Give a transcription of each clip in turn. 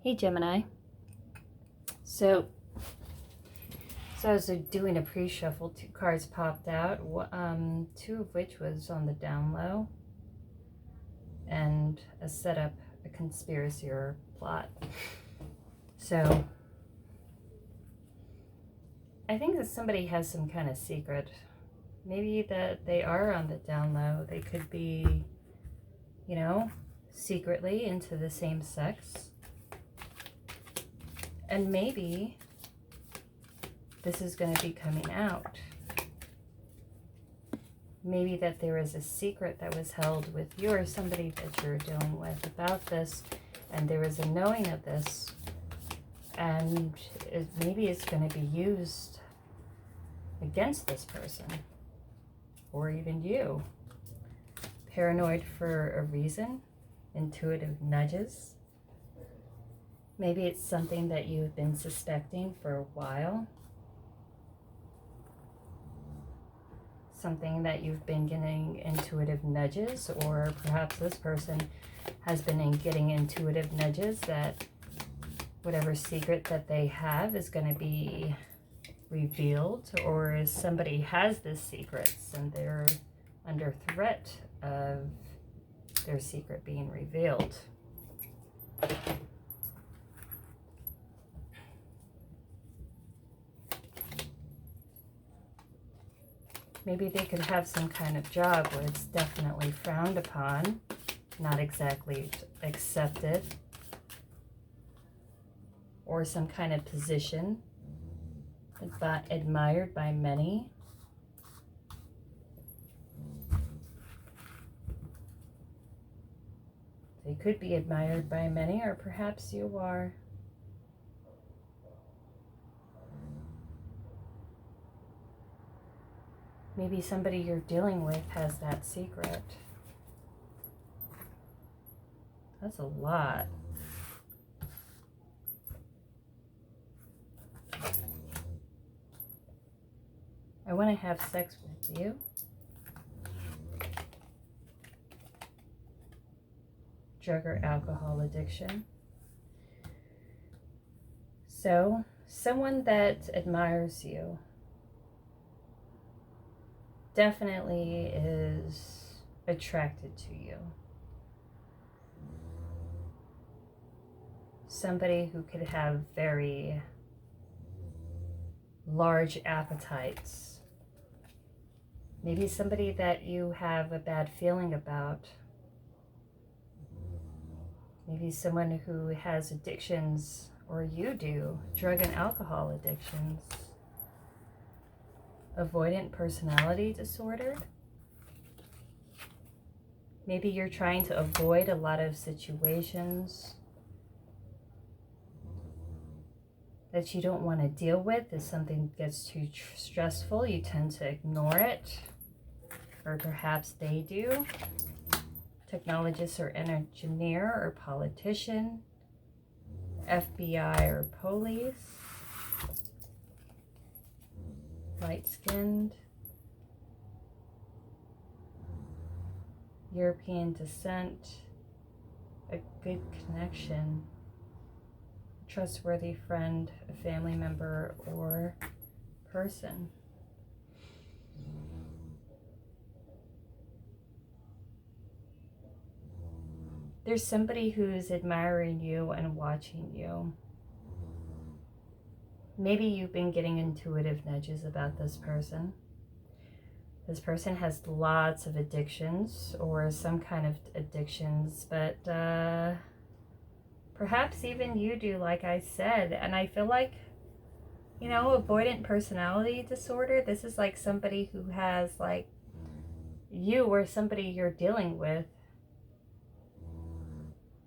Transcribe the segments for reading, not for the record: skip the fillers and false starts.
Hey Gemini. So, so I was doing a pre-shuffle. Two cards popped out. Two of which was on the down low, and a setup, a conspiracy or plot. So, I think that somebody has some kind of secret. Maybe that they are on the down low. They could be, secretly into the same sex, and maybe this is going to be coming out. Maybe that there is a secret that was held with you or somebody that you're dealing with about this, and there is a knowing of this, and maybe it's going to be used against this person, or even you. Paranoid for a reason, intuitive nudges. Maybe it's something that you've been suspecting for a while. Something that you've been getting intuitive nudges, or perhaps this person has been getting intuitive nudges that whatever secret that they have is going to be revealed, or somebody has this secrets and they're under threat of their secret being revealed. Maybe they could have some kind of job where it's definitely frowned upon, not exactly accepted, or some kind of position admired by many. They could be admired by many, or perhaps you are. Maybe somebody you're dealing with has that secret. That's a lot. I want to have sex with you. Drug or alcohol addiction. So, someone that admires you definitely is attracted to you. Somebody who could have very large appetites. Maybe somebody that you have a bad feeling about. Maybe someone who has addictions, or you do, drug and alcohol addictions. Avoidant personality disorder. Maybe you're trying to avoid a lot of situations that you don't want to deal with. If something gets too stressful, you tend to ignore it, or perhaps they do. Technologist or engineer or politician, FBI or police, light-skinned, European descent, a good connection, trustworthy friend, a family member, or person. There's somebody who's admiring you and watching you. Maybe you've been getting intuitive nudges about this person. This person has lots of addictions, or some kind of addictions, but perhaps even you do, like I said. And I feel like, avoidant personality disorder, this is like somebody who has, like, you or somebody you're dealing with.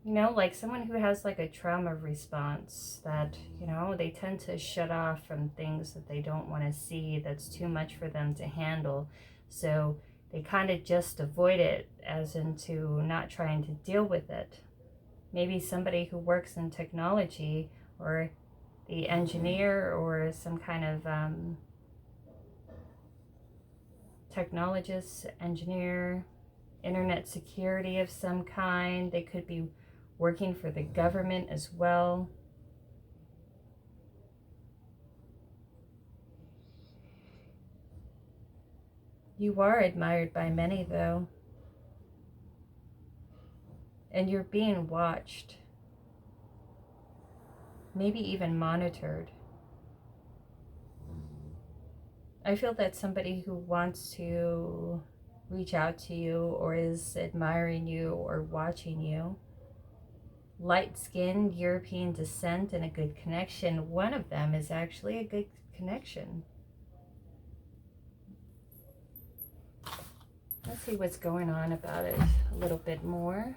Like someone who has like a trauma response that, they tend to shut off from things that they don't want to see, that's too much for them to handle. So they kind of just avoid it, as into not trying to deal with it. Maybe somebody who works in technology, or the engineer, or some kind of technologist, engineer, internet security of some kind. They could be working for the government as well. You are admired by many, though, and you're being watched, maybe even monitored. I feel that somebody who wants to reach out to you or is admiring you or watching you, light-skinned, European descent, and a good connection. One of them is actually a good connection. Let's see what's going on about it a little bit more.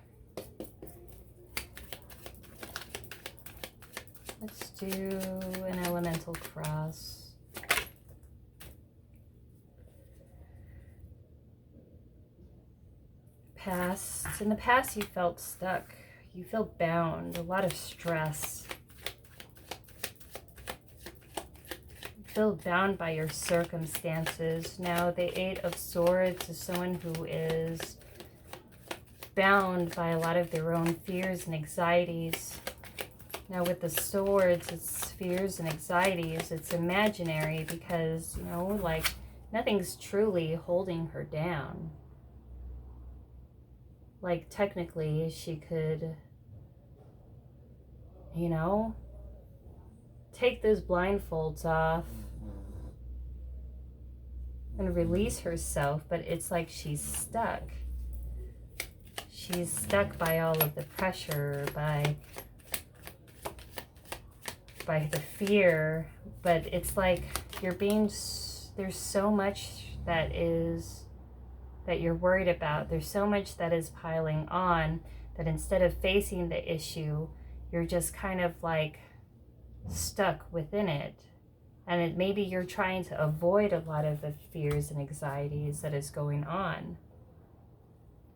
Let's do an elemental cross. Past. In the past, you felt stuck. You feel bound, a lot of stress. You feel bound by your circumstances. Now, the Eight of Swords is someone who is bound by a lot of their own fears and anxieties. Now, with the swords, it's fears and anxieties. It's imaginary because, you know, like, nothing's truly holding her down. Like, technically, she could, you know, take those blindfolds off and release herself, but it's like she's stuck. She's stuck by all of the pressure, by the fear, but it's like there's so much that you're worried about. There's so much that is piling on that instead of facing the issue, you're just kind of like stuck within it. And maybe you're trying to avoid a lot of the fears and anxieties that is going on.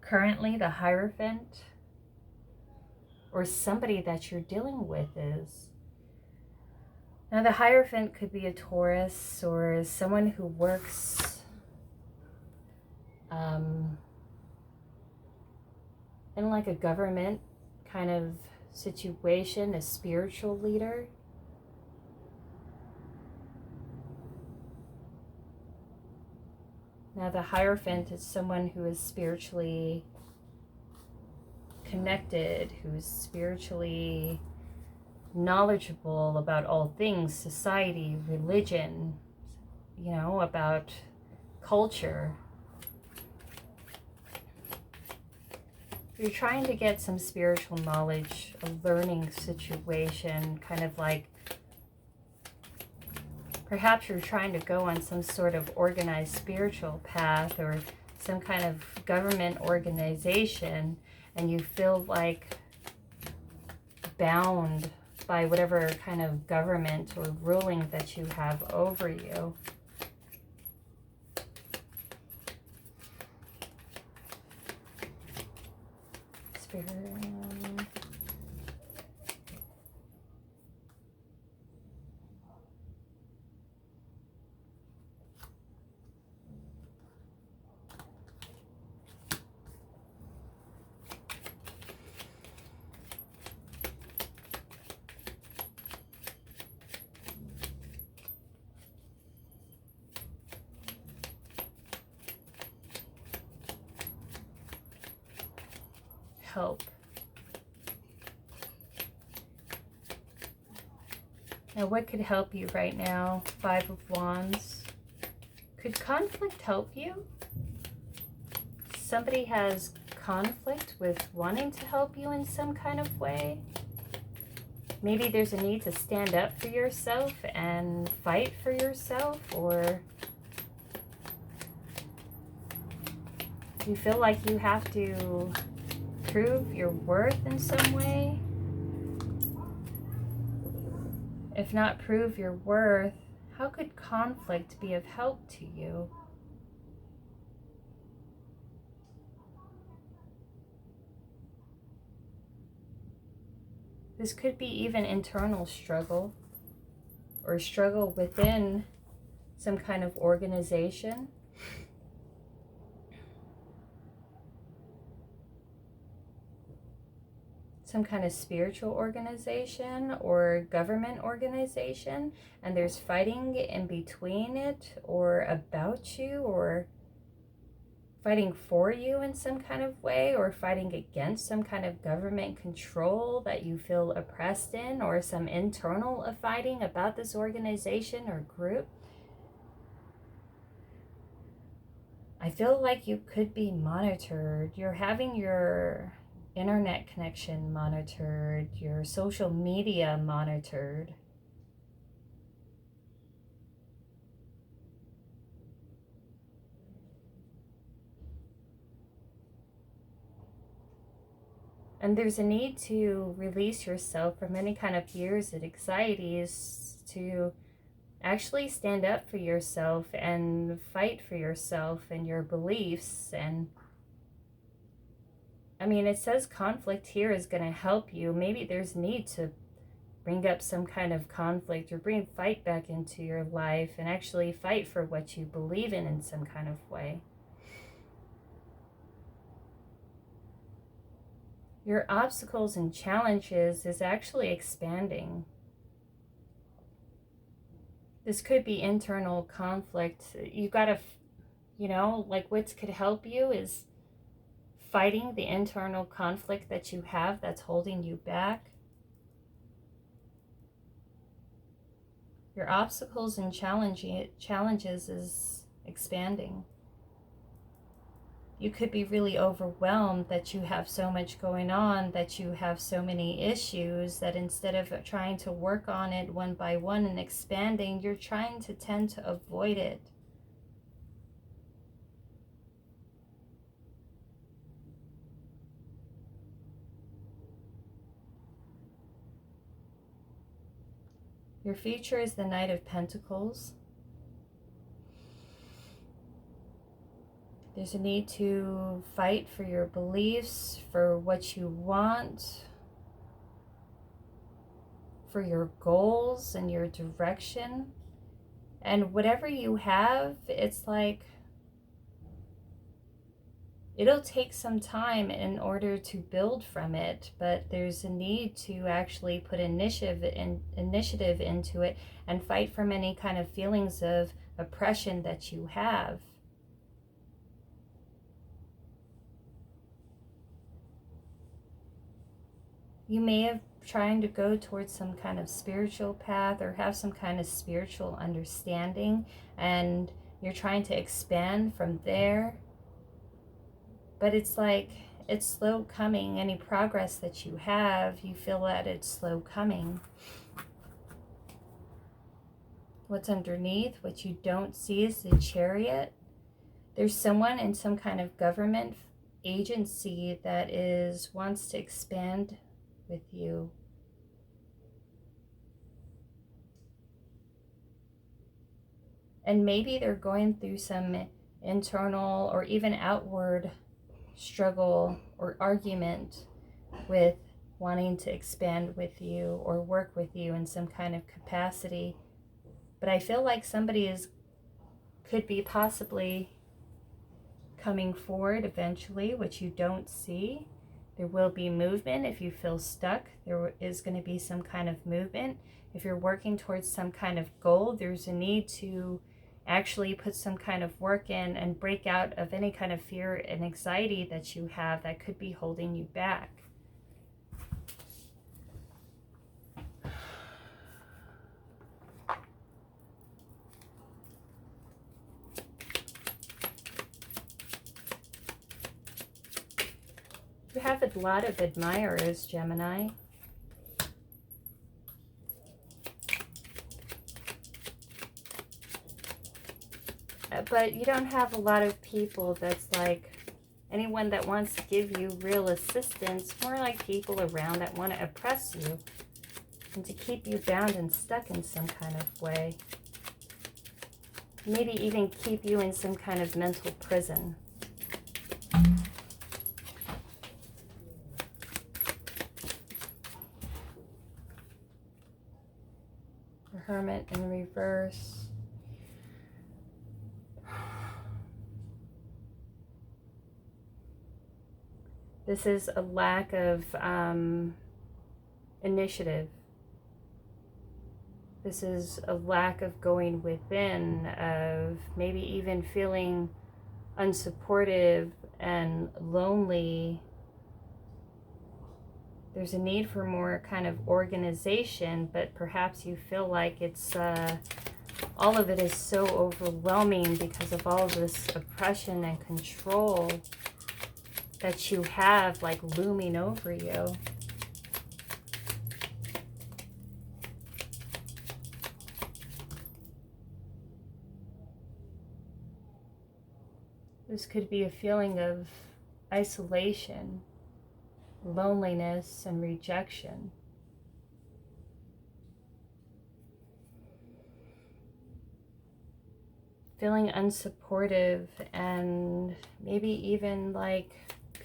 Currently, the Hierophant, or somebody that you're dealing with, is. Now, the Hierophant could be a Taurus or someone who works in like a government kind of situation, a spiritual leader. Now, the Hierophant is someone who is spiritually connected, who's spiritually knowledgeable about all things, society, religion, you know, about culture. You're trying to get some spiritual knowledge, a learning situation, kind of like perhaps you're trying to go on some sort of organized spiritual path or some kind of government organization, and you feel like bound by whatever kind of government or ruling that you have over you. Spirit. Help. Now, what could help you right now? Five of Wands. Could conflict help you? Somebody has conflict with wanting to help you in some kind of way. Maybe there's a need to stand up for yourself and fight for yourself, or you feel like you have to prove your worth in some way. If not prove your worth, how could conflict be of help to you? This could be even internal struggle or struggle within some kind of organization. some kind of spiritual organization or government organization, and there's fighting in between it or about you or fighting for you in some kind of way, or fighting against some kind of government control that you feel oppressed in, or some internal fighting about this organization or group. I feel like you could be monitored. You're having your internet connection monitored, your social media monitored. And there's a need to release yourself from any kind of fears and anxieties, to actually stand up for yourself and fight for yourself and your beliefs. And I mean, it says conflict here is going to help you. Maybe there's need to bring up some kind of conflict or bring fight back into your life and actually fight for what you believe in some kind of way. Your obstacles and challenges is actually expanding. This could be internal conflict. You gotta, like what could help you is fighting the internal conflict that you have that's holding you back. Your obstacles and challenges is expanding. You could be really overwhelmed that you have so much going on, that you have so many issues, that instead of trying to work on it one by one and expanding, you're trying to tend to avoid it. Your future is the Knight of Pentacles. There's a need to fight for your beliefs, for what you want, for your goals and your direction. And whatever you have, it's like it'll take some time in order to build from it, but there's a need to actually put initiative into it and fight from any kind of feelings of oppression that you have. You may have trying to go towards some kind of spiritual path or have some kind of spiritual understanding, and you're trying to expand from there. But it's like it's slow coming. Any progress that you have, you feel that it's slow coming. What's underneath, what you don't see, is the Chariot. There's someone in some kind of government agency that wants to expand with you. And maybe they're going through some internal or even outward struggle or argument with wanting to expand with you or work with you in some kind of capacity. But I feel like somebody could be possibly coming forward eventually, which you don't see. There will be movement. If you feel stuck, there is going to be some kind of movement. If you're working towards some kind of goal, there's a need to actually put some kind of work in and break out of any kind of fear and anxiety that you have that could be holding you back. You have a lot of admirers, Gemini. But you don't have a lot of people that's like anyone that wants to give you real assistance. More like people around that want to oppress you and to keep you bound and stuck in some kind of way. Maybe even keep you in some kind of mental prison. The Hermit in reverse. This is a lack of initiative. This is a lack of going within, of maybe even feeling unsupportive and lonely. There's a need for more kind of organization, but perhaps you feel like it's all of it is so overwhelming because of all of this oppression and control that you have like looming over you. This could be a feeling of isolation, loneliness, and rejection. Feeling unsupportive, and maybe even like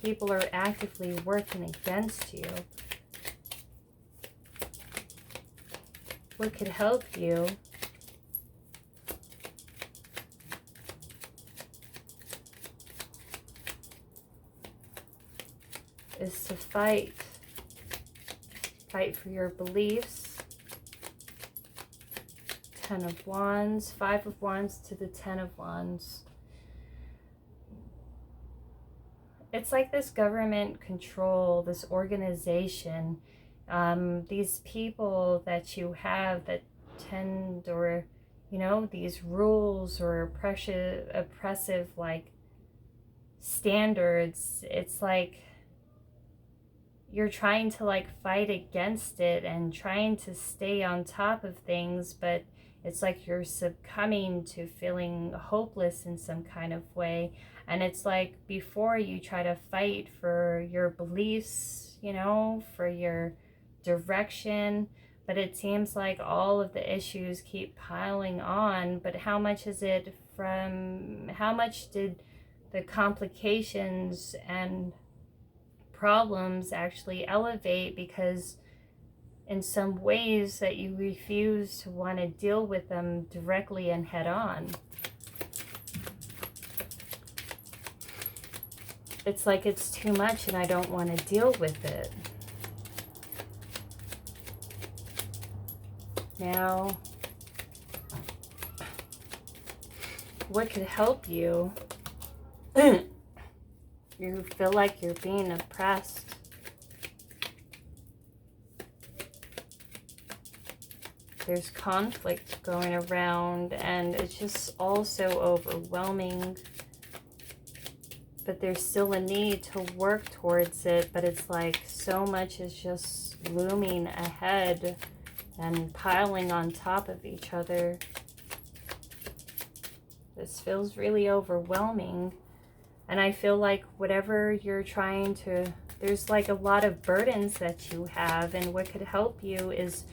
people are actively working against you. What could help you is to fight for your beliefs. 10 of Wands, 5 of Wands to the 10 of Wands. It's like this government control, this organization, these people that you have that tend, or, you know, these rules or oppressive like standards. It's like you're trying to like fight against it and trying to stay on top of things, but it's like you're succumbing to feeling hopeless in some kind of way. And it's like before you try to fight for your beliefs, you know, for your direction, but it seems like all of the issues keep piling on. But how much is it from, how much did the complications and problems actually elevate because in some ways that you refuse to want to deal with them directly and head on? It's like it's too much and I don't want to deal with it. Now, what could help you? You feel like you're being oppressed. There's conflict going around and it's just all so overwhelming. But there's still a need to work towards it, but it's like so much is just looming ahead and piling on top of each other. This feels really overwhelming. And I feel like whatever you're trying to, there's like a lot of burdens that you have, and what could help you is,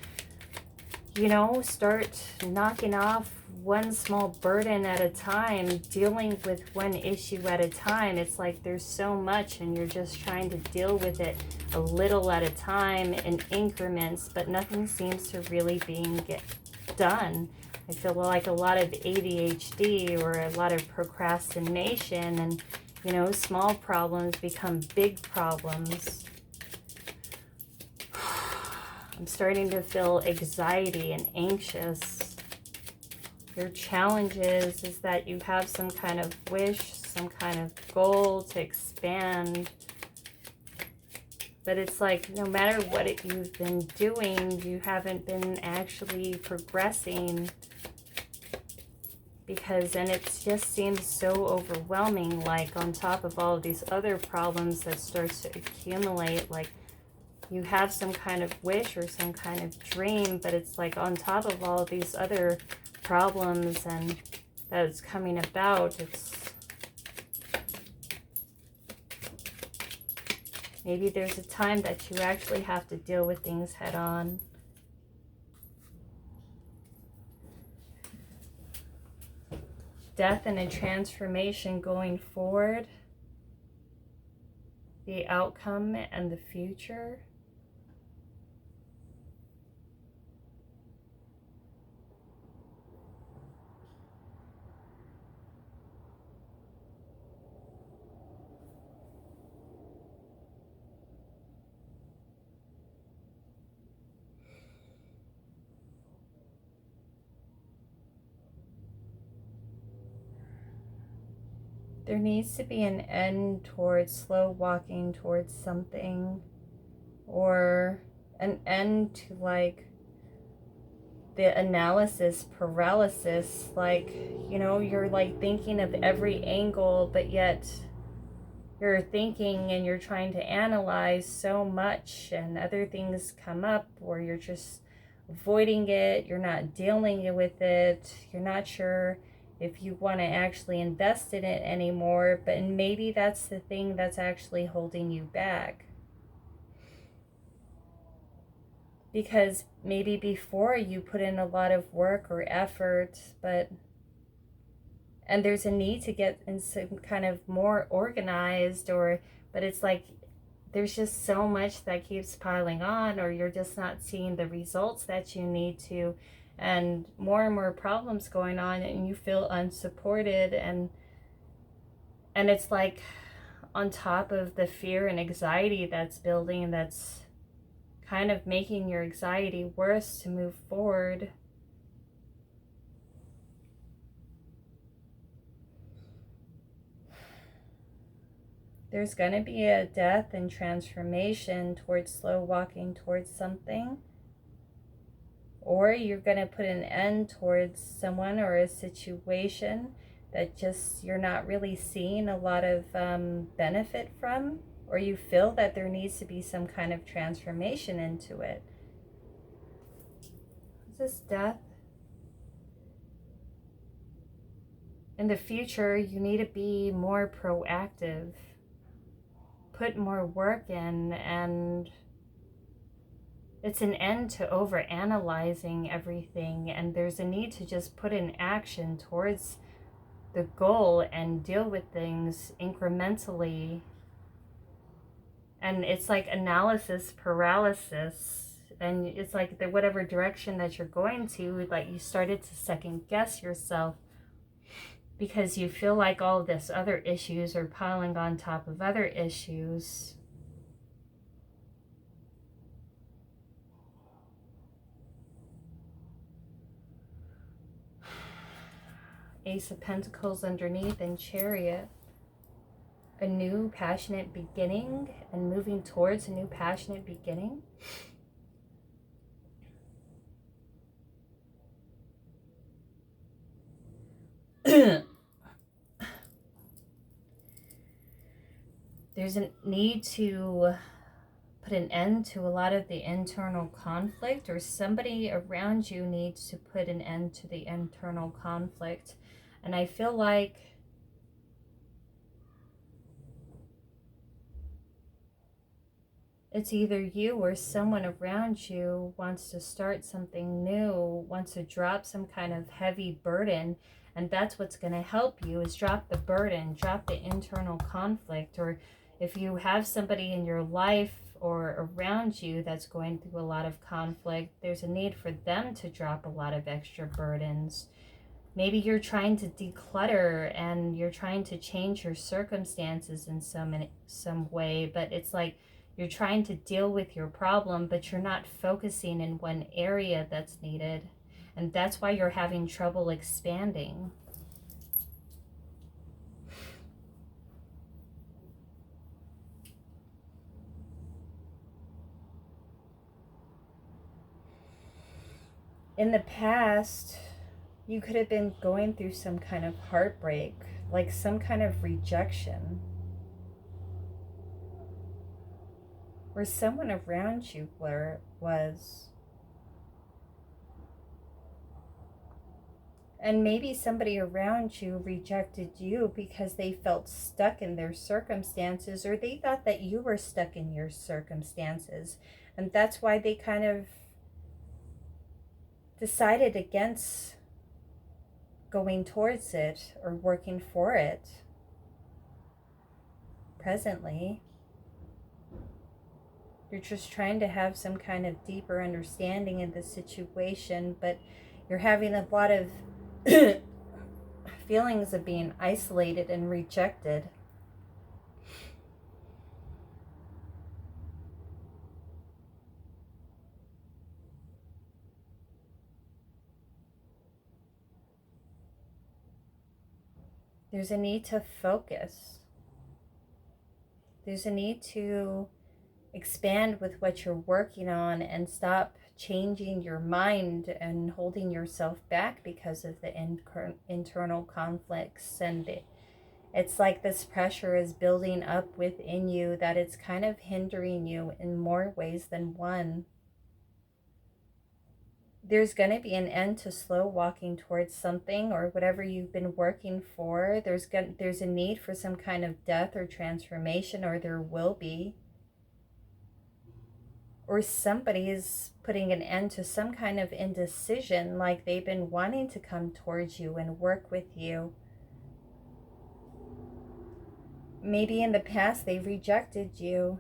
you know, start knocking off one small burden at a time, dealing with one issue at a time. It's like there's so much and you're just trying to deal with it a little at a time in increments, but nothing seems to really get done. I feel like a lot of ADHD or a lot of procrastination, and, you know, small problems become big problems. I'm starting to feel anxiety and anxious. Your challenge is that you have some kind of wish, some kind of goal to expand. But it's like no matter what you've been doing, you haven't been actually progressing. Because, and it just seems so overwhelming, like on top of all of these other problems that starts to accumulate, like you have some kind of wish or some kind of dream, but it's like on top of all of these other problems and that is coming about, it's maybe there's a time that you actually have to deal with things head on. Death and a transformation going forward, the outcome and the future. There needs to be an end towards slow walking towards something, or an end to like the analysis paralysis. Like, you know, you're like thinking of every angle, but yet you're thinking and you're trying to analyze so much, and other things come up, or you're just avoiding it, you're not dealing with it, you're not sure if you want to actually invest in it anymore. But maybe that's the thing that's actually holding you back. Because maybe before you put in a lot of work or effort, and there's a need to get in some kind of more organized, but it's like there's just so much that keeps piling on, or you're just not seeing the results that you need to, and more problems going on, and you feel unsupported, and it's like on top of the fear and anxiety that's building, that's kind of making your anxiety worse to move forward. There's going to be a death and transformation towards slow walking towards something. Or you're going to put an end towards someone or a situation that just you're not really seeing a lot of benefit from. Or you feel that there needs to be some kind of transformation into it. Is this death? In the future, you need to be more proactive. Put more work in, and it's an end to over-analyzing everything, and there's a need to just put in action towards the goal and deal with things incrementally. And it's like analysis paralysis, and it's like the whatever direction that you're going to, like you started to second guess yourself because you feel like all this other issues are piling on top of other issues. Ace of Pentacles underneath, and Chariot. A new passionate beginning, and moving towards a new passionate beginning. There's a need to put an end to a lot of the internal conflict, or somebody around you needs to put an end to the internal conflict. And I feel like it's either you or someone around you wants to start something new, wants to drop some kind of heavy burden, and that's what's going to help you, is drop the burden, drop the internal conflict. Or if you have somebody in your life or around you that's going through a lot of conflict, there's a need for them to drop a lot of extra burdens. Maybe you're trying to declutter and you're trying to change your circumstances in some way, but it's like you're trying to deal with your problem, but you're not focusing in one area that's needed. And that's why you're having trouble expanding. In the past, you could have been going through some kind of heartbreak, like some kind of rejection, where someone around you was. And maybe somebody around you rejected you because they felt stuck in their circumstances, or they thought that you were stuck in your circumstances. And that's why they kind of decided against going towards it or working for it presently. You're just trying to have some kind of deeper understanding of the situation, but you're having a lot of feelings of being isolated and rejected. There's a need to focus. There's a need to expand with what you're working on and stop changing your mind and holding yourself back because of the internal conflicts. And it's like this pressure is building up within you that it's kind of hindering you in more ways than one. There's going to be an end to slow walking towards something or whatever you've been working for. There's a need for some kind of death or transformation, or there will be. Or somebody is putting an end to some kind of indecision, like they've been wanting to come towards you and work with you. Maybe in the past they rejected you.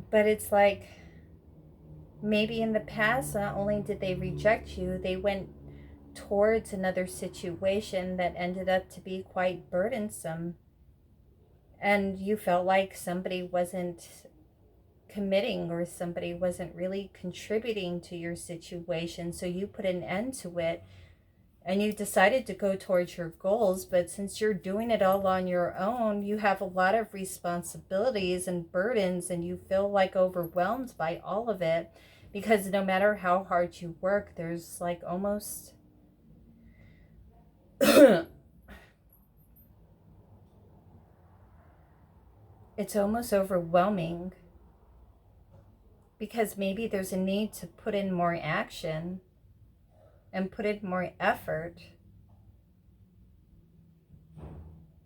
But it's like, maybe in the past, not only did they reject you, they went towards another situation that ended up to be quite burdensome. And you felt like somebody wasn't committing or somebody wasn't really contributing to your situation. So you put an end to it and you decided to go towards your goals. But since you're doing it all on your own, you have a lot of responsibilities and burdens, and you feel like overwhelmed by all of it, because no matter how hard you work, there's like almost it's almost overwhelming, because maybe there's a need to put in more action and put in more effort.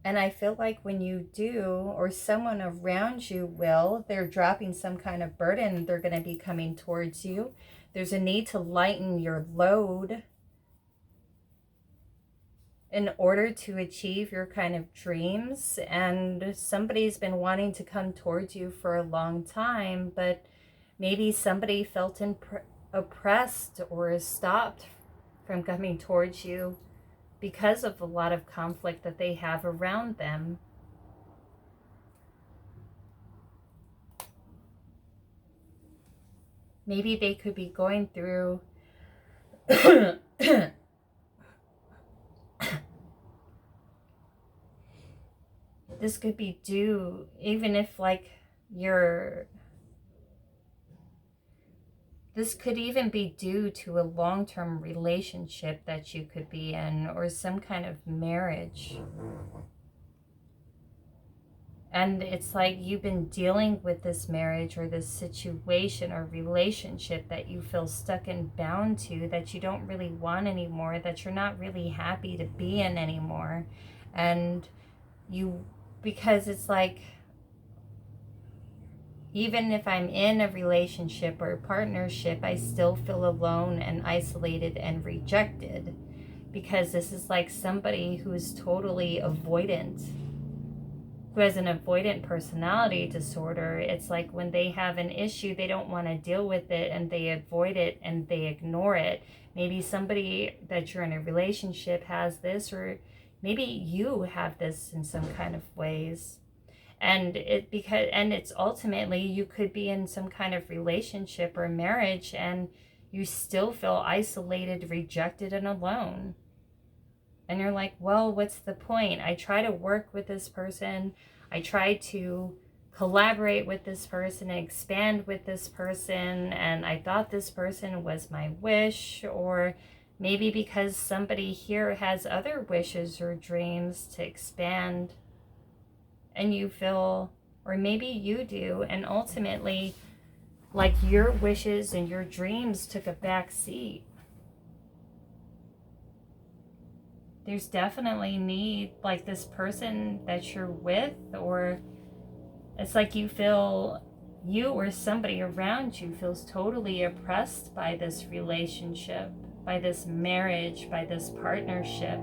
And I feel like when you do, or someone around you will, they're dropping some kind of burden, they're going to be coming towards you. There's a need to lighten your load in order to achieve your kind of dreams. And somebody's been wanting to come towards you for a long time, but maybe somebody felt oppressed or stopped from coming towards you because of a lot of conflict that they have around them. Maybe they could be going through this could be due, even if like this could even be due to a long-term relationship that you could be in, or some kind of marriage. And it's like you've been dealing with this marriage or this situation or relationship that you feel stuck and bound to, that you don't really want anymore, that you're not really happy to be in anymore. And because it's like, even if I'm in a relationship or a partnership, I still feel alone and isolated and rejected, because this is like somebody who's totally avoidant, who has an avoidant personality disorder. It's like when they have an issue, they don't want to deal with it and they avoid it and they ignore it. Maybe somebody that you're in a relationship has this, or maybe you have this in some kind of ways. And it's ultimately, you could be in some kind of relationship or marriage and you still feel isolated, rejected, and alone. And you're like, well, what's the point? I try to work with this person. I try to collaborate with this person and expand with this person. And I thought this person was my wish. Or maybe because somebody here has other wishes or dreams to expand, and you feel, or maybe you do, and ultimately, like, your wishes and your dreams took a back seat. There's definitely need, like, this person that you're with, or it's like you feel, you or somebody around you feels totally oppressed by this relationship, by this marriage, by this partnership.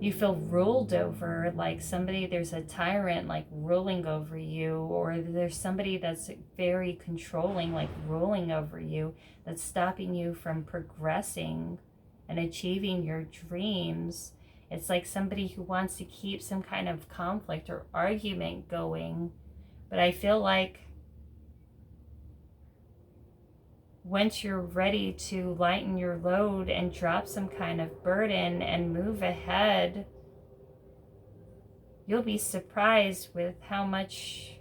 You feel ruled over, like there's a tyrant like ruling over you, or there's somebody that's very controlling, like ruling over you, that's stopping you from progressing and achieving your dreams. It's like somebody who wants to keep some kind of conflict or argument going. But I feel like once you're ready to lighten your load and drop some kind of burden and move ahead, you'll be surprised with how much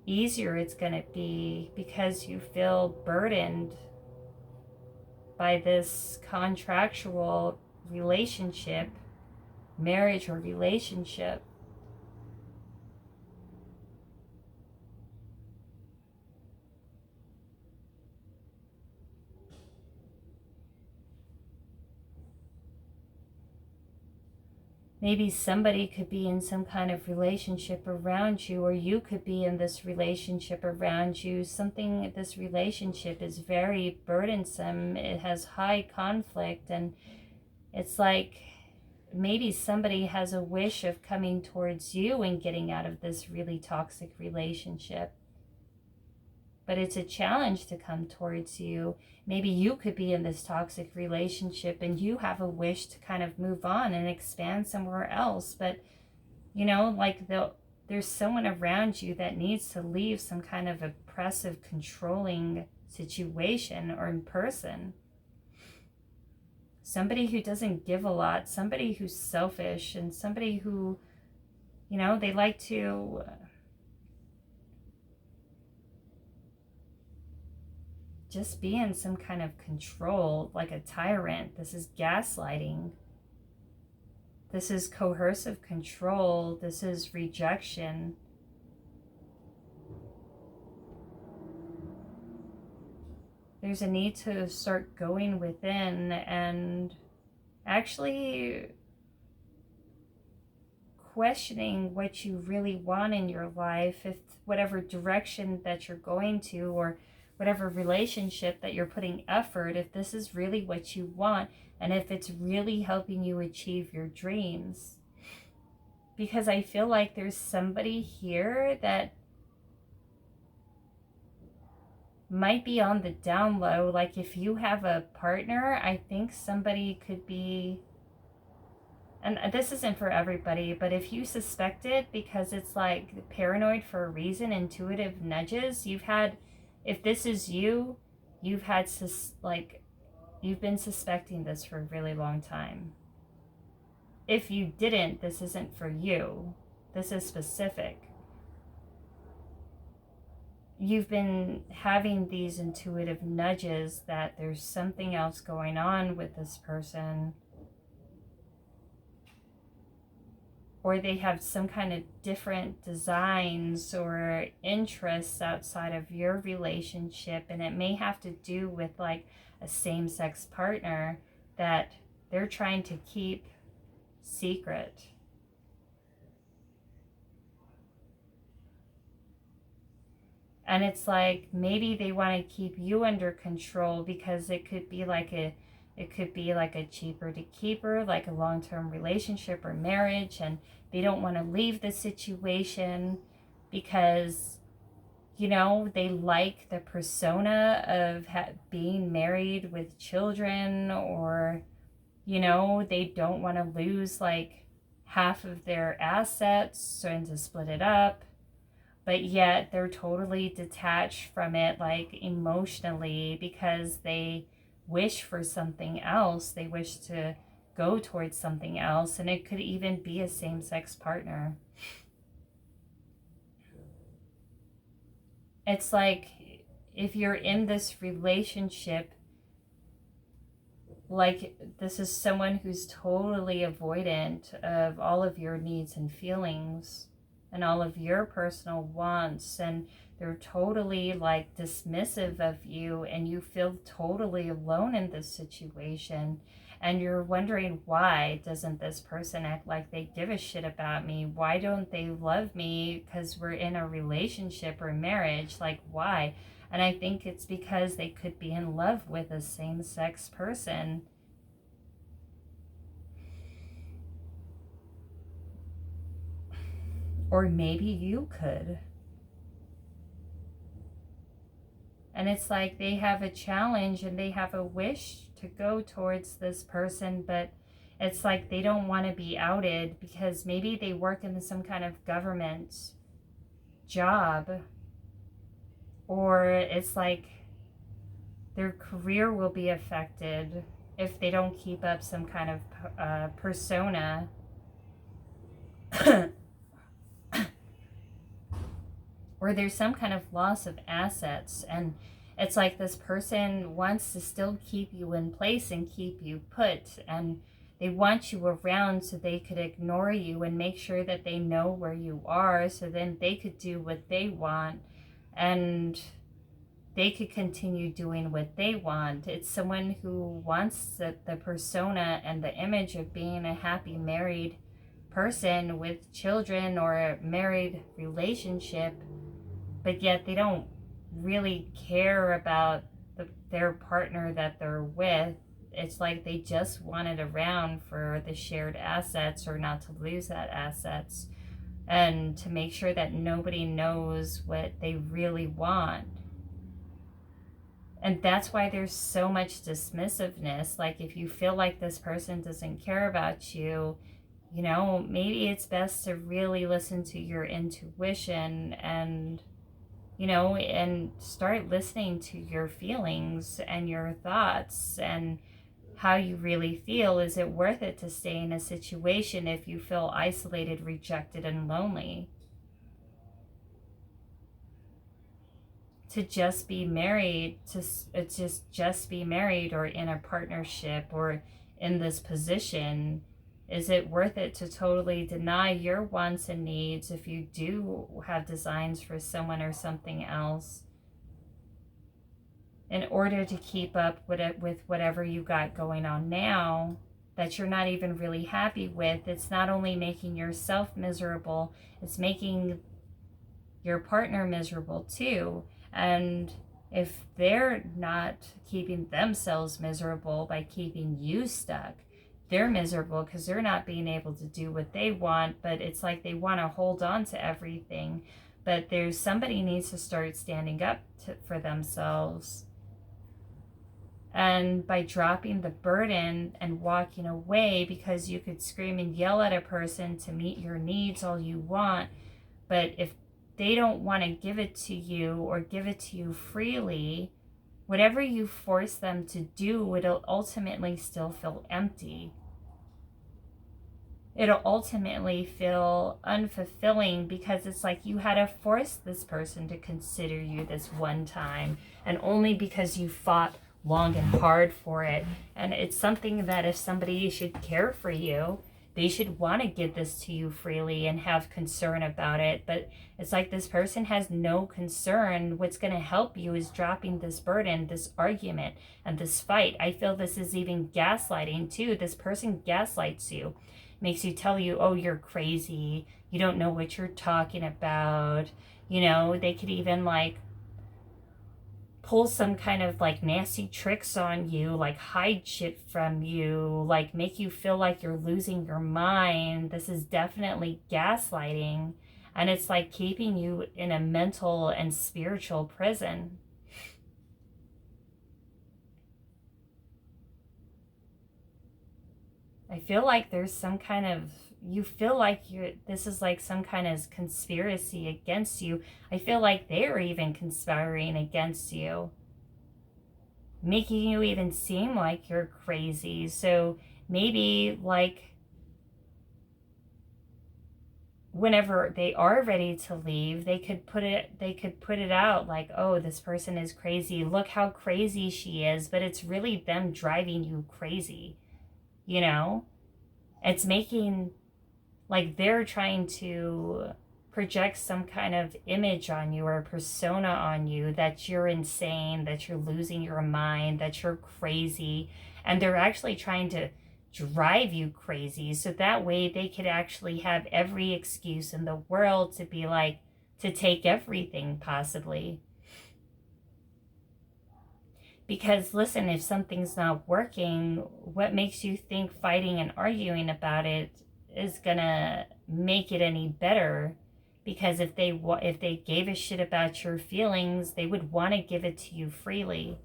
easier it's going to be, because you feel burdened by this contractual relationship, marriage or relationship. Maybe somebody could be in some kind of relationship around you, or you could be in this relationship around you. This relationship is very burdensome. It has high conflict, and it's like maybe somebody has a wish of coming towards you and getting out of this really toxic relationship. But it's a challenge to come towards you. Maybe you could be in this toxic relationship and you have a wish to kind of move on and expand somewhere else. But, like there's someone around you that needs to leave some kind of oppressive, controlling situation or in person. Somebody who doesn't give a lot, somebody who's selfish, and somebody who, they like to just be in some kind of control, like a tyrant. This is gaslighting. This is coercive control. This is rejection. There's a need to start going within and actually questioning what you really want in your life, if whatever direction that you're going to, or whatever relationship that you're putting effort, if this is really what you want, and if it's really helping you achieve your dreams. Because I feel like there's somebody here that might be on the down low. Like if you have a partner, I think somebody could be, and this isn't for everybody, but if you suspect it, because it's like paranoid for a reason, intuitive nudges, if this is you, you've been suspecting this for a really long time. If you didn't, this isn't for you. This is specific. You've been having these intuitive nudges that there's something else going on with this person, or they have some kind of different designs or interests outside of your relationship, and it may have to do with like a same-sex partner that they're trying to keep secret. And it's like maybe they want to keep you under control, because it could be like a cheaper to keeper, like a long-term relationship or marriage, and they don't want to leave the situation because, they like the persona of being married with children, or, they don't want to lose like half of their assets and to split it up. But yet they're totally detached from it, like emotionally, because they wish for something else. They wish to go towards something else, and it could even be a same-sex partner. It's like if you're in this relationship, like this is someone who's totally avoidant of all of your needs and feelings and all of your personal wants, and they're totally like dismissive of you, and you feel totally alone in this situation, and you're wondering, why doesn't this person act like they give a shit about me? Why don't they love me? Because we're in a relationship or marriage, like why? And I think it's because they could be in love with a same-sex person. Or maybe you could. And it's like they have a challenge and they have a wish to go towards this person, but it's like they don't want to be outed because maybe they work in some kind of government job, or it's like Their career will be affected if they don't keep up some kind of persona. Or there's some kind of loss of assets, and it's like this person wants to still keep you in place and keep you put, and they want you around so they could ignore you and make sure that they know where you are, so then they could do what they want and they could continue doing what they want. It's someone who wants the persona and the image of being a happy married person with children or a married relationship, but yet they don't really care about their partner that they're with. It's like they just want it around for the shared assets, or not to lose that assets, and to make sure that nobody knows what they really want. And that's why there's so much dismissiveness. Like, if you feel like this person doesn't care about you, you know, maybe it's best to really listen to your intuition and, you know, and start listening to your feelings and your thoughts and how you really feel. Is it worth it to stay in a situation if you feel isolated, rejected, and lonely? To just be married, to just be married, or in a partnership, or in this position, is it worth it to totally deny your wants and needs if you do have designs for someone or something else, in order to keep up with whatever you got going on now that you're not even really happy with? It's not only making yourself miserable, it's making your partner miserable too. And if they're not keeping themselves miserable by keeping you stuck, they're miserable because they're not being able to do what they want, but it's like they want to hold on to everything. But there's somebody needs to start standing up for themselves. And by dropping the burden and walking away, because you could scream and yell at a person to meet your needs all you want, but if they don't want to give it to you, or give it to you freely, whatever you force them to do, it'll ultimately still feel empty. It'll ultimately feel unfulfilling, because it's like you had to force this person to consider you this one time, and only because you fought long and hard for it. And it's something that if somebody should care for you, they should want to give this to you freely and have concern about it. But it's like this person has no concern. What's going to help you is dropping this burden, this argument, and this fight. I feel this is even gaslighting too. This person gaslights you, makes you tell you, oh, you're crazy, you don't know what you're talking about. You know, they could even like pull some kind of like nasty tricks on you, like hide shit from you, like make you feel like you're losing your mind. This is definitely gaslighting, and it's like keeping you in a mental and spiritual prison. I feel like there's some kind of, you feel like this is like some kind of conspiracy against you. I feel like they're even conspiring against you, making you even seem like you're crazy. So maybe like whenever they are ready to leave, they could put it out like, oh, this person is crazy, look how crazy she is. But it's really them driving you crazy, you know? It's making like they're trying to project some kind of image on you, or a persona on you, that you're insane, that you're losing your mind, that you're crazy. And they're actually trying to drive you crazy, so that way they could actually have every excuse in the world to be like, to take everything possibly. Because listen, if something's not working, what makes you think fighting and arguing about it is gonna make it any better? Because if they gave a shit about your feelings, they would want to give it to you freely.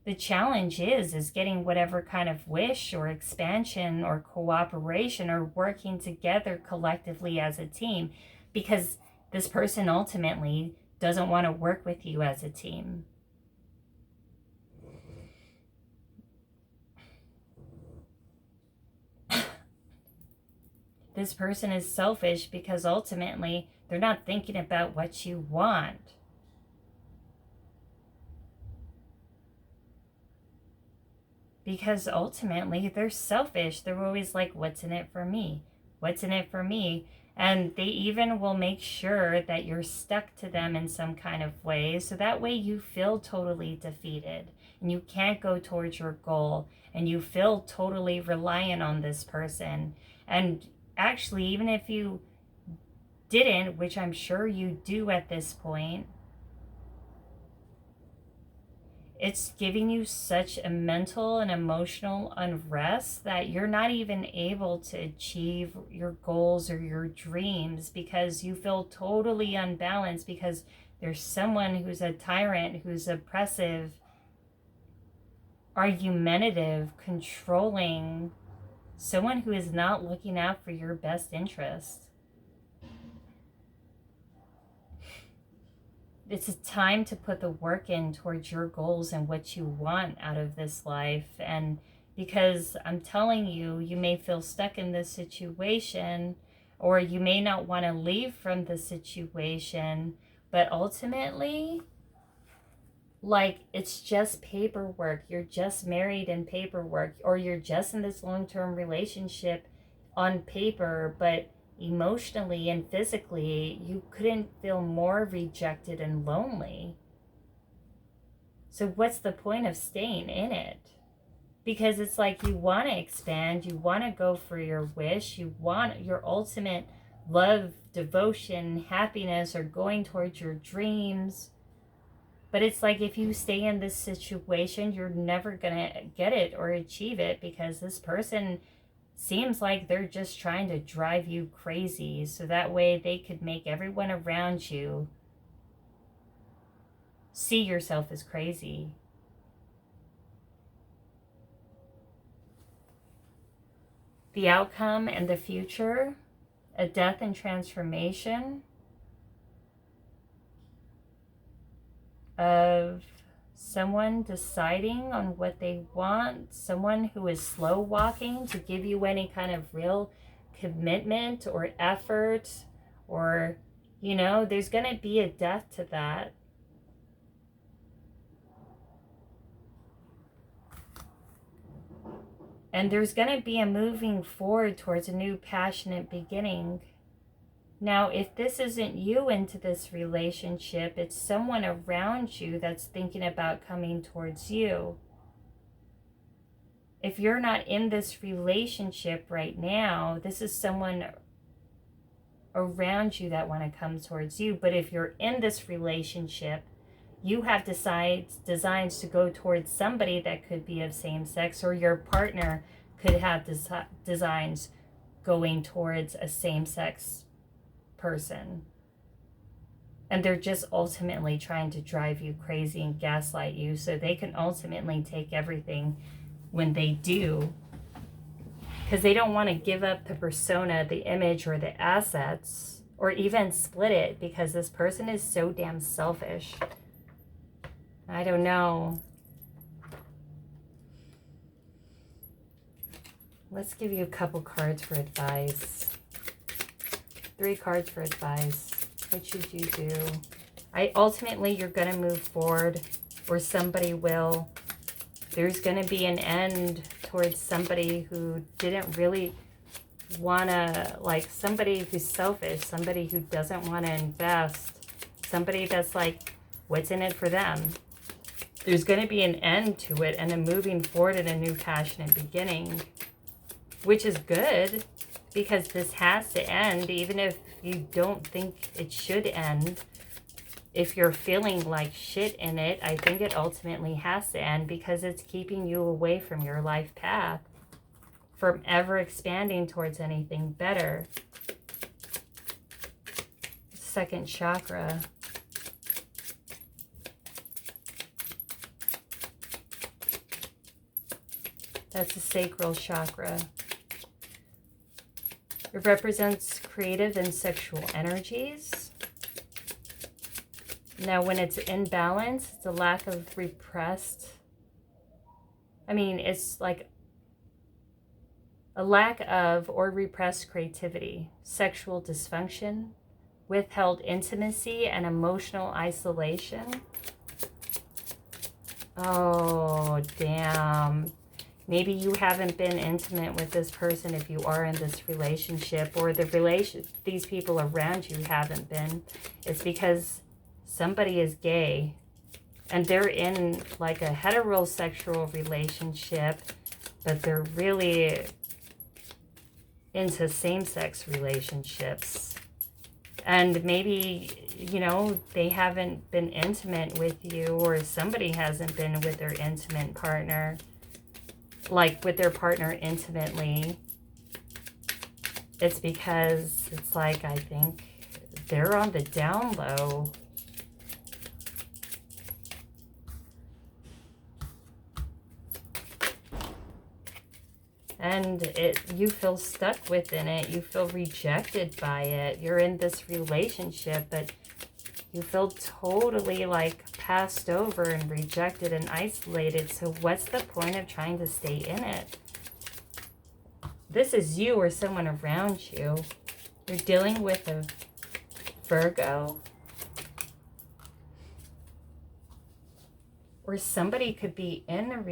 The challenge is getting whatever kind of wish or expansion or cooperation, or working together collectively as a team, because this person ultimately doesn't want to work with you as a team. This person is selfish because ultimately they're not thinking about what you want. Because ultimately they're selfish. They're always like, what's in it for me? What's in it for me? And they even will make sure that you're stuck to them in some kind of way. So that way you feel totally defeated and you can't go towards your goal and you feel totally reliant on this person. And actually, even if you didn't, which I'm sure you do at this point, it's giving you such a mental and emotional unrest that you're not even able to achieve your goals or your dreams because you feel totally unbalanced because there's someone who's a tyrant, who's oppressive, argumentative, controlling, someone who is not looking out for your best interest. It's a time to put the work in towards your goals and what you want out of this life. And because I'm telling you, you may feel stuck in this situation, or you may not want to leave from the situation, but ultimately, like, it's just paperwork. You're just married in paperwork, or you're just in this long-term relationship on paper, but emotionally and physically, you couldn't feel more rejected and lonely. So what's the point of staying in it? Because it's like you want to expand, you want to go for your wish, you want your ultimate love, devotion, happiness, or going towards your dreams. But it's like if you stay in this situation, you're never going to get it or achieve it because this person seems like they're just trying to drive you crazy so that way they could make everyone around you see yourself as crazy. The outcome and the future, a death and transformation of someone deciding on what they want, someone who is slow walking to give you any kind of real commitment or effort, or, you know, there's going to be a death to that. And there's going to be a moving forward towards a new passionate beginning. Now, if this isn't you into this relationship, it's someone around you that's thinking about coming towards you. If you're not in this relationship right now, this is someone around you that want to come towards you. But if you're in this relationship, you have designs to go towards somebody that could be of same sex, or your partner could have designs going towards a same sex person, and they're just ultimately trying to drive you crazy and gaslight you so they can ultimately take everything when they do, because they don't want to give up the persona, the image, or the assets, or even split it because this person is so damn selfish. I don't know. Let's give you a couple cards for advice. 3 cards for advice. What should you do? Ultimately, you're going to move forward, or somebody will. There's going to be an end towards somebody who didn't really want to, like, somebody who's selfish, somebody who doesn't want to invest, somebody that's like, what's in it for them? There's going to be an end to it and a moving forward and a new passionate beginning, which is good. Because this has to end, even if you don't think it should end. If you're feeling like shit in it, I think it ultimately has to end because it's keeping you away from your life path, from ever expanding towards anything better. Second chakra. That's the sacral chakra. It represents creative and sexual energies. Now, when it's in balance, it's a lack of repressed. I mean, it's like a lack of or repressed creativity, sexual dysfunction, withheld intimacy, and emotional isolation. Oh, damn. Maybe you haven't been intimate with this person if you are in this relationship, or these people around you haven't been. It's because somebody is gay and they're in like a heterosexual relationship, but they're really into same-sex relationships. And maybe, you know, they haven't been intimate with you, or somebody hasn't been with their intimate partner, like with their partner intimately. It's because it's like, I think they're on the down low. And you feel stuck within it. You feel rejected by it. You're in this relationship, but you feel totally like passed over and rejected and isolated. So what's the point of trying to stay in it? This is you or someone around you. You're dealing with a Virgo. Or somebody could be in a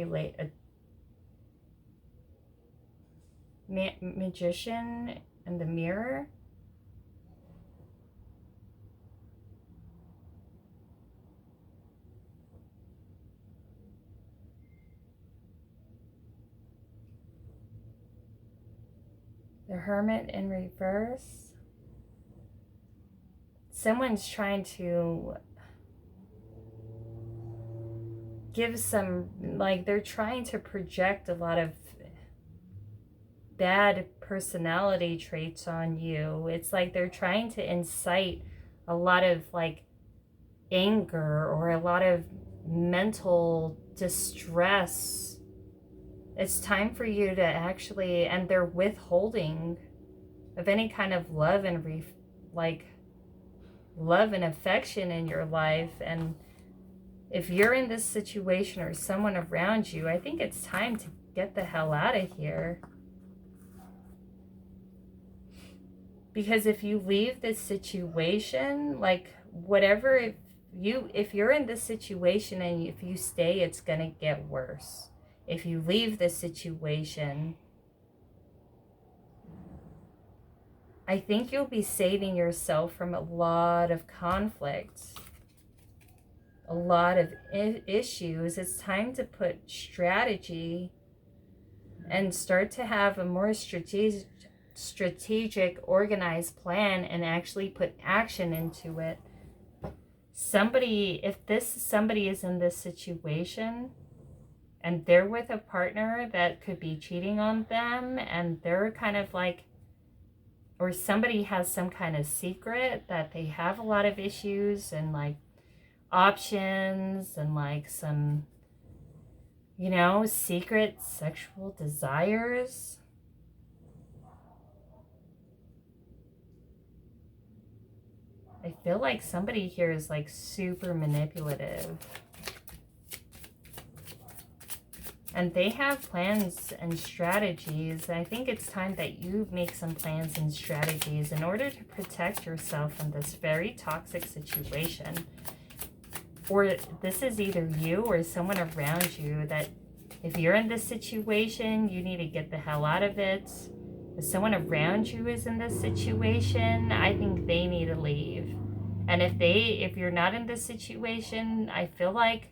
magician in the mirror. The Hermit in reverse. Someone's trying to give some, like they're trying to project a lot of bad personality traits on you. It's like they're trying to incite a lot of like anger or a lot of mental distress. It's time for you to actually, and they're withholding of any kind of love and love and affection in your life. And if you're in this situation or someone around you, I think it's time to get the hell out of here. Because if you leave this situation, like whatever, if you're in this situation and if you stay, it's going to get worse. If you leave this situation, I think you'll be saving yourself from a lot of conflict, a lot of issues. It's time to put strategy and start to have a more strategic, organized plan and actually put action into it. If somebody is in this situation and they're with a partner that could be cheating on them, and they're kind of like, or somebody has some kind of secret that they have a lot of issues and like options and like some, you know, secret sexual desires. I feel like somebody here is like super manipulative. And they have plans and strategies. I think it's time that you make some plans and strategies in order to protect yourself from this very toxic situation. Or this is either you or someone around you that if you're in this situation, you need to get the hell out of it. If someone around you is in this situation, I think they need to leave. And if you're not in this situation, I feel like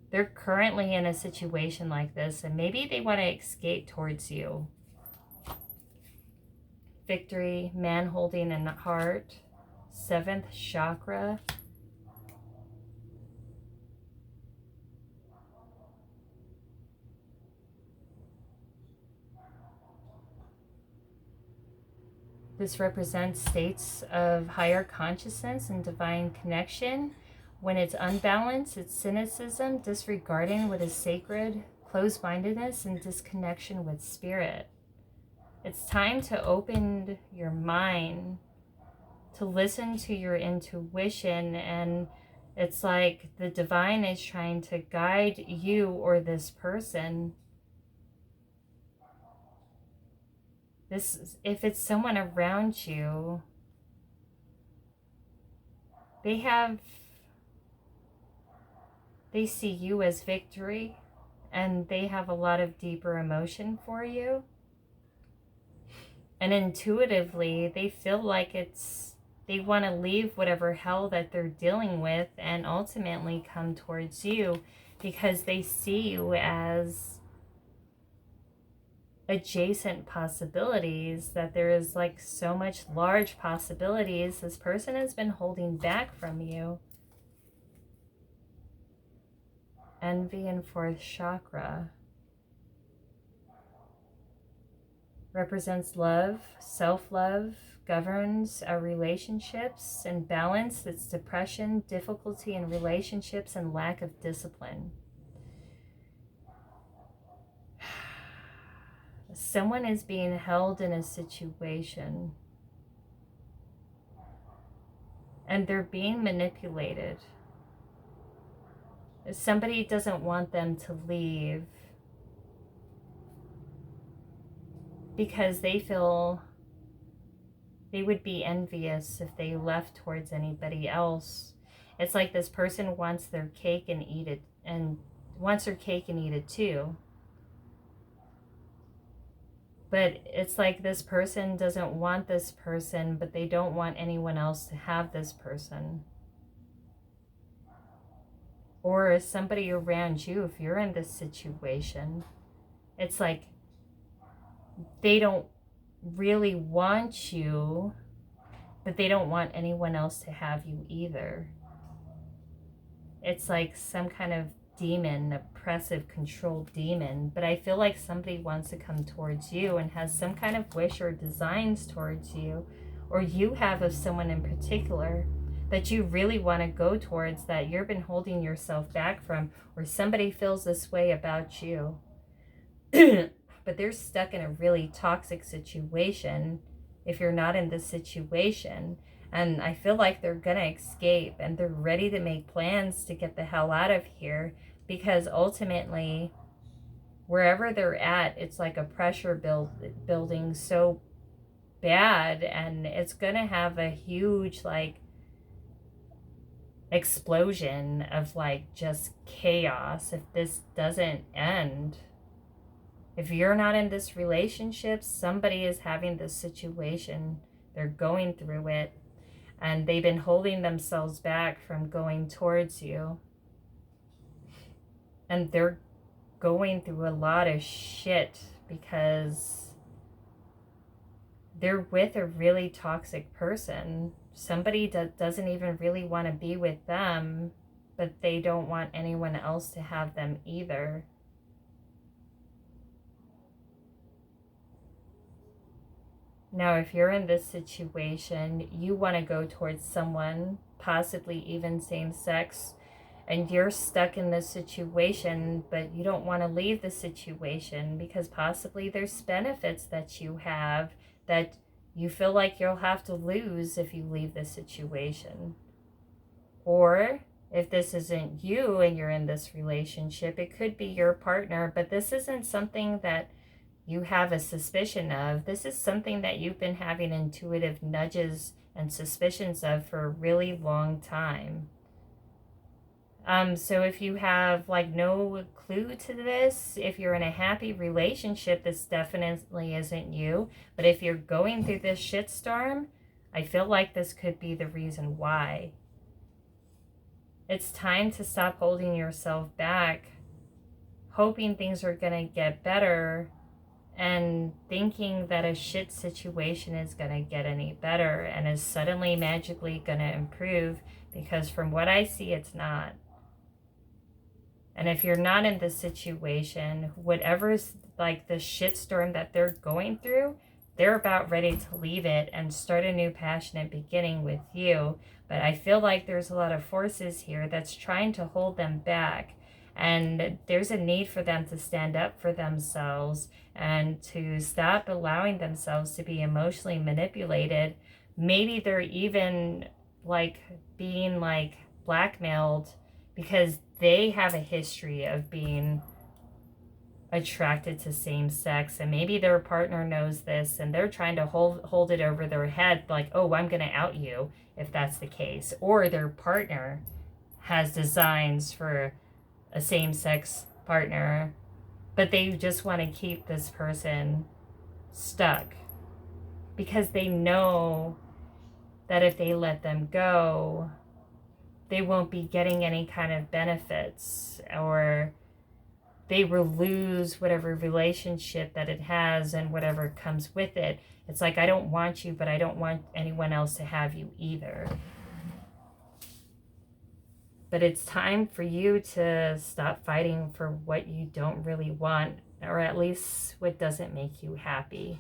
they're currently in a situation like this, and maybe they want to escape towards you. Victory, man holding in the heart, 7th chakra. This represents states of higher consciousness and divine connection. When it's unbalanced, it's cynicism, disregarding what is sacred, closed-mindedness, and disconnection with spirit. It's time to open your mind, to listen to your intuition, and It's like the divine is trying to guide you or this person. If it's someone around you, they see you as victory, and they have a lot of deeper emotion for you. And intuitively, they feel like they want to leave whatever hell that they're dealing with and ultimately come towards you, because they see you as adjacent possibilities, that there is like so much large possibilities this person has been holding back from you. Envy in fourth chakra represents love, self-love, governs our relationships, and balance. It's depression, difficulty in relationships, and lack of discipline. Someone is being held in a situation and they're being manipulated. Somebody doesn't want them to leave because they feel they would be envious if they left towards anybody else. It's like this person wants their cake and eat it, and wants their cake and eat it too. But it's like this person doesn't want this person, but they don't want anyone else to have this person. Or somebody around you, if you're in this situation, it's like they don't really want you, but they don't want anyone else to have you either. It's like some kind of demon, oppressive, controlled demon. But I feel like somebody wants to come towards you and has some kind of wish or designs towards you, or you have of someone in particular that you really want to go towards, that you've been holding yourself back from, or somebody feels this way about you. But they're stuck in a really toxic situation if you're not in this situation. And I feel like they're going to escape, and they're ready to make plans to get the hell out of here, because ultimately, wherever they're at, it's like a pressure building so bad, and it's going to have a huge like explosion of like just chaos if this doesn't end. If you're not in this relationship, somebody is having this situation. They're going through it, and they've been holding themselves back from going towards you. And they're going through a lot of shit because they're with a really toxic person. Somebody that doesn't even really want to be with them, but they don't want anyone else to have them either. Now, if you're in this situation, you want to go towards someone, possibly even same sex, and you're stuck in this situation, but you don't want to leave the situation because possibly there's benefits that you have that you feel like you'll have to lose if you leave this situation. Or if this isn't you and you're in this relationship, it could be your partner, but this isn't something that you have a suspicion of. This is something that you've been having intuitive nudges and suspicions of for a really long time. So if you have like no clue to this, if you're in a happy relationship, this definitely isn't you. But if you're going through this shitstorm, I feel like this could be the reason why. It's time to stop holding yourself back, hoping things are going to get better, and thinking that a shit situation is going to get any better and is suddenly magically going to improve, because from what I see, it's not. And if you're not in this situation, whatever's like the shitstorm that they're going through, they're about ready to leave it and start a new passionate beginning with you. But I feel like there's a lot of forces here that's trying to hold them back. And there's a need for them to stand up for themselves and to stop allowing themselves to be emotionally manipulated. Maybe they're even like being like blackmailed because they have a history of being attracted to same sex, and maybe their partner knows this and they're trying to hold it over their head like, oh, I'm going to out you if that's the case. Or their partner has designs for a same-sex partner, but they just want to keep this person stuck because they know that if they let them go, they won't be getting any kind of benefits, or they will lose whatever relationship that it has and whatever comes with it. It's like, I don't want you, but I don't want anyone else to have you either. But it's time for you to stop fighting for what you don't really want, or at least what doesn't make you happy.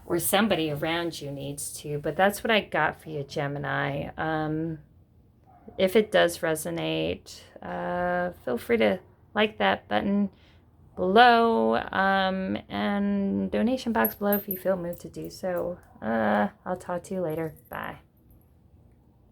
Or somebody around you needs to. But that's what I got for you, Gemini. If it does resonate, feel free to like that button below, and donation box below if you feel moved to do so. I'll talk to you later. Bye.